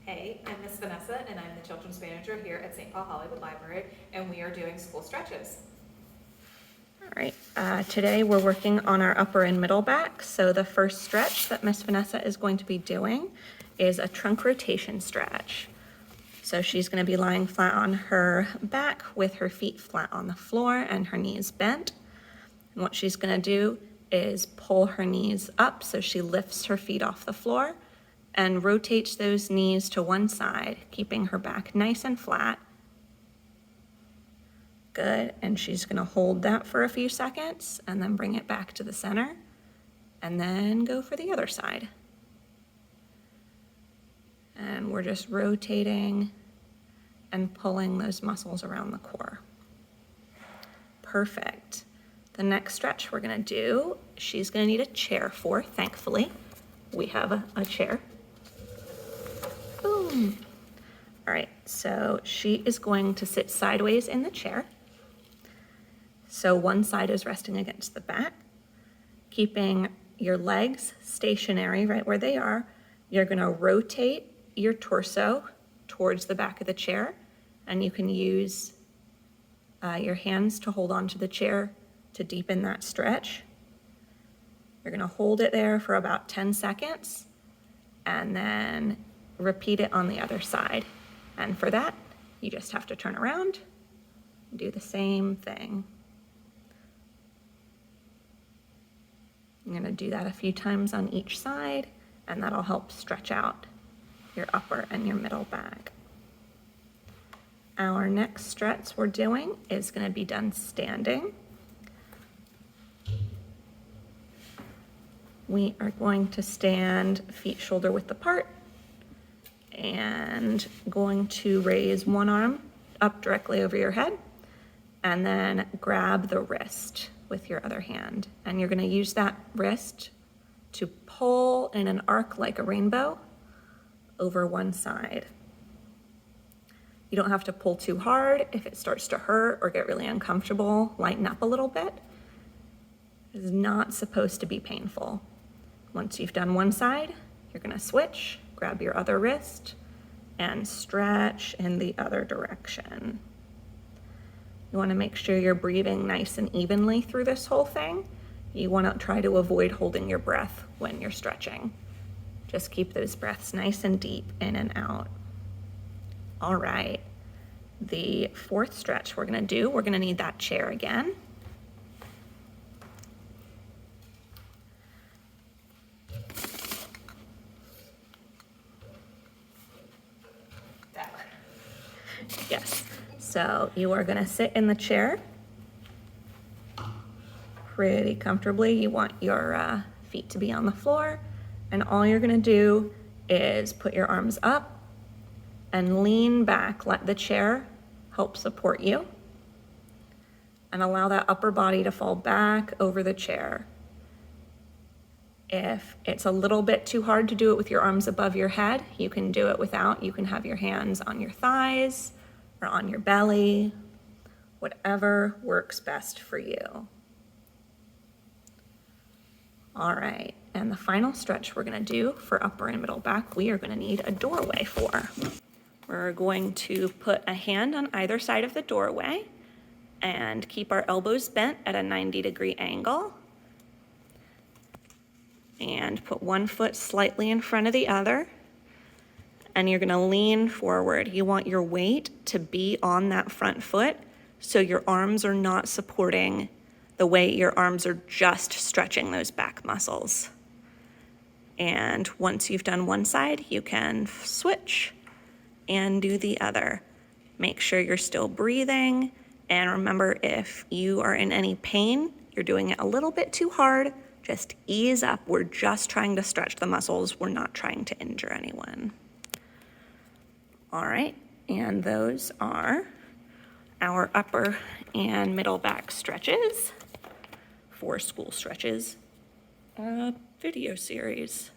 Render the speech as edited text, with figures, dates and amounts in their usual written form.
Hey, I'm Miss Vanessa, and I'm the Children's Manager here at St. Paul Hollywood Library, and we are doing school stretches. All right, today we're working on our upper and middle back. So the first stretch that Miss Vanessa is going to be doing is a trunk rotation stretch. So she's going to be lying flat on her back with her feet flat on the floor and her knees bent. And what she's going to do is pull her knees up so she lifts her feet off the floor and rotates those knees to one side, keeping her back nice and flat. Good, and she's gonna hold that for a few seconds and then bring it back to the center and then go for the other side. And we're just rotating and pulling those muscles around the core. Perfect. The next stretch we're gonna do, she's gonna need a chair for, thankfully. We have a chair. Boom. All right, so she is going to sit sideways in the chair. So one side is resting against the back, keeping your legs stationary right where they are. You're gonna rotate your torso towards the back of the chair, and you can use your hands to hold onto the chair to deepen that stretch. You're gonna hold it there for about 10 seconds and then repeat it on the other side. And for that, you just have to turn around and do the same thing. I'm gonna do that a few times on each side, and that'll help stretch out your upper and your middle back. Our next stretch we're doing is gonna be done standing. We are going to stand feet shoulder width apart and going to raise one arm up directly over your head and then grab the wrist with your other hand. And you're gonna use that wrist to pull in an arc like a rainbow over one side. You don't have to pull too hard. If it starts to hurt or get really uncomfortable, lighten up a little bit. It is not supposed to be painful. Once you've done one side, you're gonna switch, grab your other wrist, and stretch in the other direction. You wanna make sure you're breathing nice and evenly through this whole thing. You wanna try to avoid holding your breath when you're stretching. Just keep those breaths nice and deep in and out. All right, the fourth stretch we're gonna need that chair again. Yes, so you are gonna sit in the chair pretty comfortably. You want your feet to be on the floor, and all you're gonna do is put your arms up and lean back. Let the chair help support you, and allow that upper body to fall back over the chair. If it's a little bit too hard to do it with your arms above your head, you can do it without. You can have your hands on your thighs or on your belly, whatever works best for you. All right, and the final stretch we're gonna do for upper and middle back, we are gonna need a doorway for. We're going to put a hand on either side of the doorway and keep our elbows bent at a 90-degree angle. And put one foot slightly in front of the other. And you're gonna lean forward. You want your weight to be on that front foot so your arms are not supporting the weight. Your arms are just stretching those back muscles. And once you've done one side, you can switch and do the other. Make sure you're still breathing. And remember, if you are in any pain, you're doing it a little bit too hard, just ease up. We're just trying to stretch the muscles. We're not trying to injure anyone. All right, and those are our upper and middle back stretches for school stretches video series.